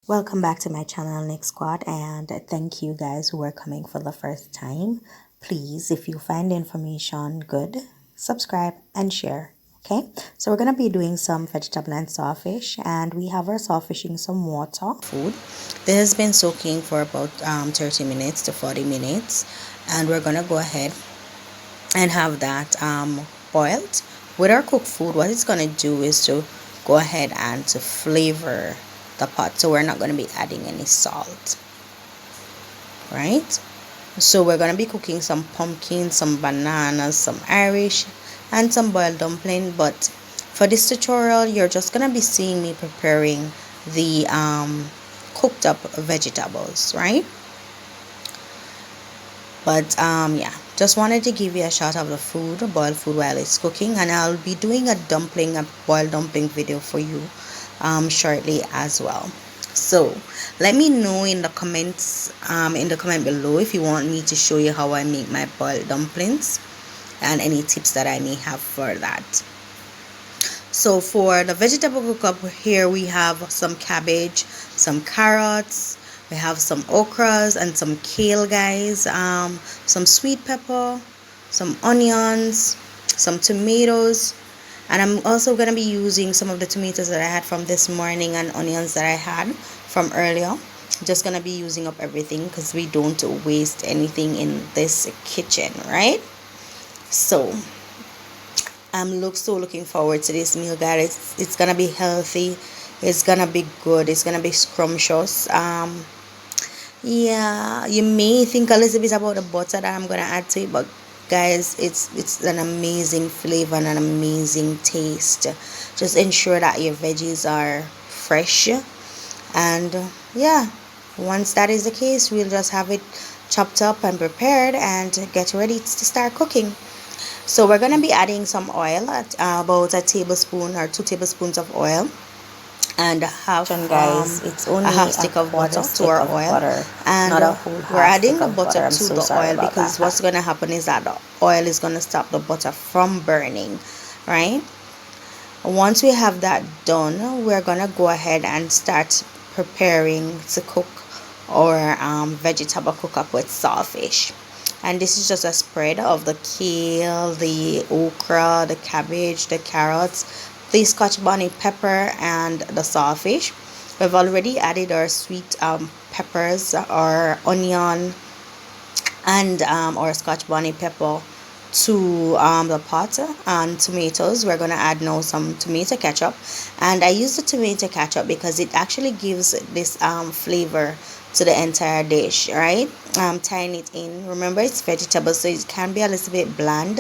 Welcome back to my channel, Nick Squad, and thank you guys who are coming for the first time. Please, if you find the information good, subscribe and share. Okay, so we're gonna be doing some vegetable and sawfish, and we have our sawfish in some water. Food. This has been soaking for about 30 minutes to 40 minutes, and we're gonna go ahead and have that boiled. With our cooked food, what it's gonna do is to go ahead and to flavor the pot, so we're not going to be adding any salt, right? So we're going to be cooking some pumpkin, some bananas, some Irish, and some boiled dumpling. But for this tutorial, you're just going to be seeing me preparing the cooked up vegetables, right? But yeah, just wanted to give you a shot of the food, boiled food, while it's cooking, and I'll be doing a boiled dumpling video for you shortly as well. So let me know in the comments in the comment below if you want me to show you how I make my boiled dumplings and any tips that I may have for that. So for the vegetable cook up here, we have some cabbage, some carrots, we have some okras and some kale, guys, some sweet pepper, some onions, some tomatoes. And I'm also going to be using some of the tomatoes that I had from this morning and onions that I had from earlier. Just going to be using up everything because we don't waste anything in this kitchen, right? So I'm so looking forward to this meal, guys. It's going to be healthy. It's going to be good. It's going to be scrumptious. Yeah, you may think a little bit about the butter that I'm going to add to it, but guys, it's an amazing flavor and an amazing taste. Just ensure that your veggies are fresh, and yeah, once that is the case, we'll just have it chopped up and prepared and get ready to start cooking. So we're going to be adding some oil, at about a tablespoon or 2 tablespoons of oil, and it's only a half stick of butter to our oil, and we're adding the butter to the oil because what's going to happen is that the oil is going to stop the butter from burning, right? Once we have that done, we're going to go ahead and start preparing to cook our vegetable cook up with sawfish. And this is just a spread of the kale, the okra, the cabbage, the carrots, the scotch bonnet pepper, and the sawfish. We've already added our sweet peppers, our onion, and our scotch bonnet pepper to the pot, and tomatoes. We're going to add now some tomato ketchup, and I use the tomato ketchup because it actually gives this flavor to the entire dish, right? Tying it in. Remember, it's vegetable, so it can be a little bit bland,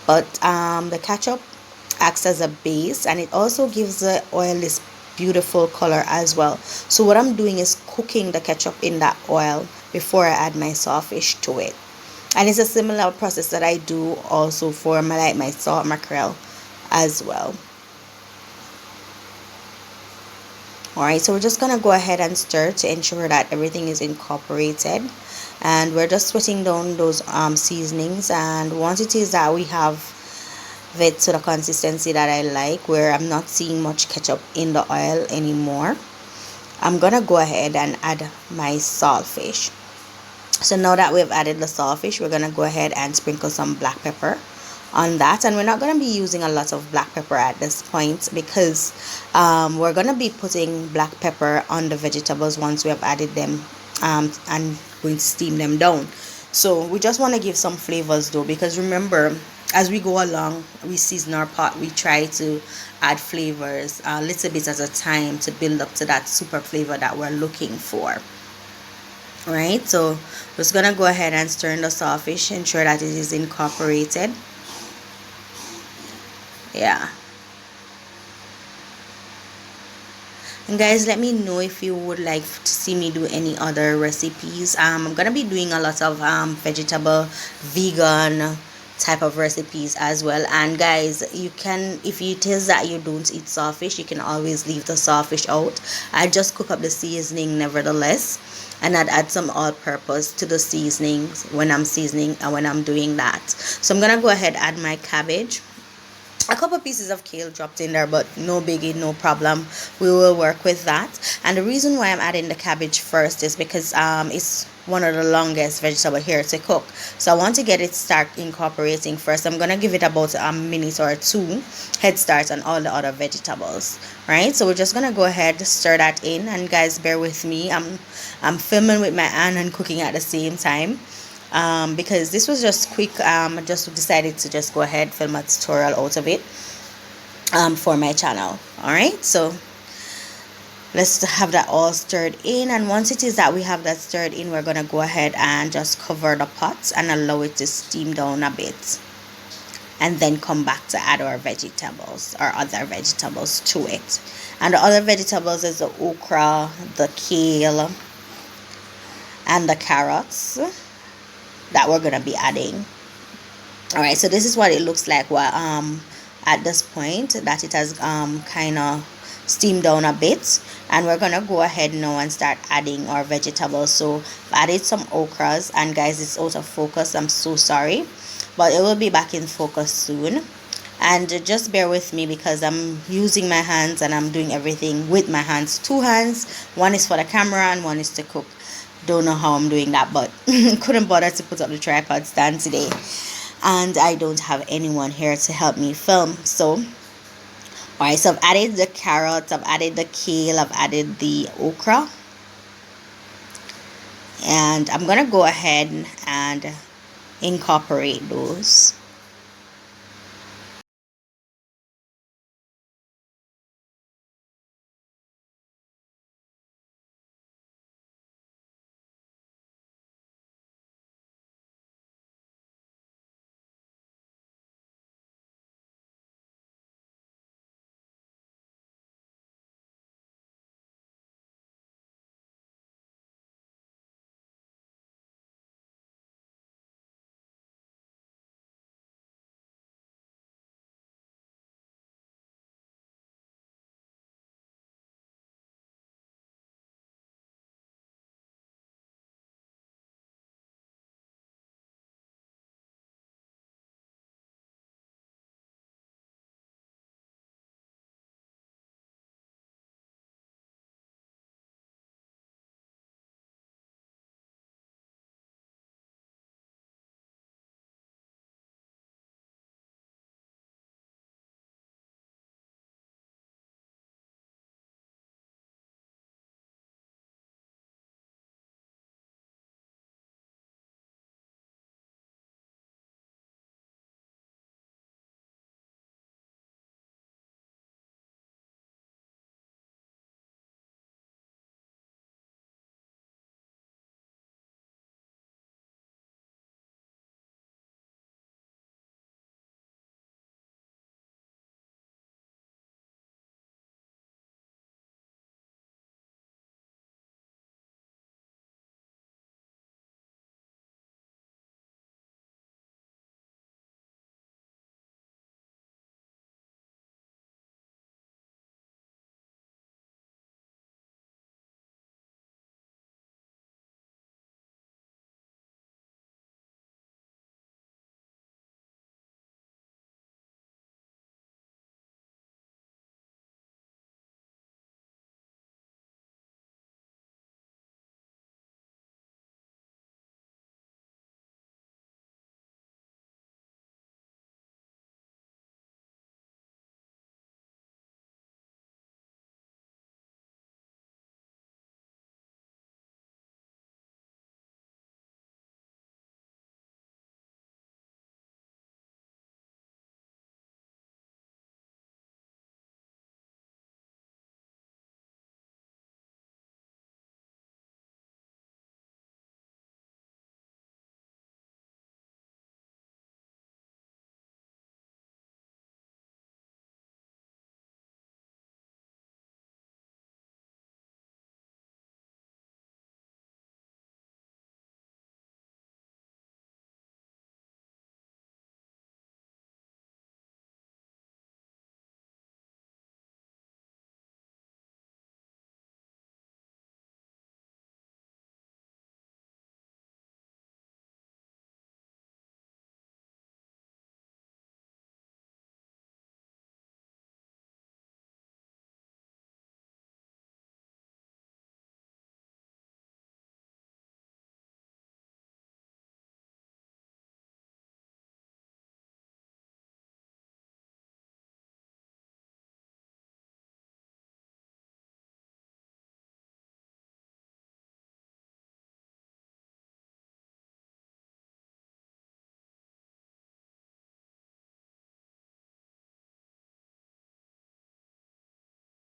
but the ketchup acts as a base, and it also gives the oil this beautiful color as well. So what I'm doing is cooking the ketchup in that oil before I add my sawfish to it, and it's a similar process that I do also for my salt mackerel as well. Alright, so we're just gonna go ahead and stir to ensure that everything is incorporated, and we're just sweating down those seasonings. And once it is that we have it to the consistency that I like, where I'm not seeing much ketchup in the oil anymore, I'm gonna go ahead and add my saltfish. So now that we've added the saltfish, we're gonna go ahead and sprinkle some black pepper on that, and we're not going to be using a lot of black pepper at this point because we're going to be putting black pepper on the vegetables once we have added them and going to steam them down. So we just want to give some flavors though, because remember, as we go along, we season our pot, we try to add flavors a little bit at a time to build up to that super flavor that we're looking for, right? So we're just going to go ahead and stir in the sawfish, ensure that it is incorporated. Yeah, and guys, let me know if you would like to see me do any other recipes. I'm gonna be doing a lot of vegetable vegan type of recipes as well. And guys, you can, if it is that you don't eat sawfish, you can always leave the sawfish out. I just cook up the seasoning nevertheless, and I'd add some all-purpose to the seasonings when I'm seasoning and when I'm doing that. So I'm gonna go ahead and add my cabbage. a couple pieces of kale dropped in there, but no biggie, no problem. We will work with that. And the reason why I'm adding the cabbage first is because it's one of the longest vegetable here to cook, so I want to get it start incorporating first. I'm gonna give it about a minute or two head start on all the other vegetables, right? So we're just gonna go ahead, stir that in, and guys, bear with me. I'm filming with my hand and cooking at the same time, because this was just quick. I just decided to just go ahead film a tutorial out of it for my channel. All right, so let's have that all stirred in, and once it is that we have that stirred in, we're gonna go ahead and just cover the pot and allow it to steam down a bit, and then come back to add our vegetables or other vegetables to it. And the other vegetables is the okra, the kale, and the carrots that we're gonna be adding. All right, so this is what it looks like at this point that it has kind of steamed down a bit, and we're gonna go ahead now and start adding our vegetables. So I've added some okras, and guys, it's out of focus, I'm so sorry, but it will be back in focus soon. And just bear with me because I'm using my hands and I'm doing everything with my hands. Two hands, one is for the camera and one is to cook. Don't know how I'm doing that, but couldn't bother to put up the tripod stand today, and I don't have anyone here to help me film. So alright, so I've added the carrots, I've added the kale, I've added the okra, and I'm gonna go ahead and incorporate those.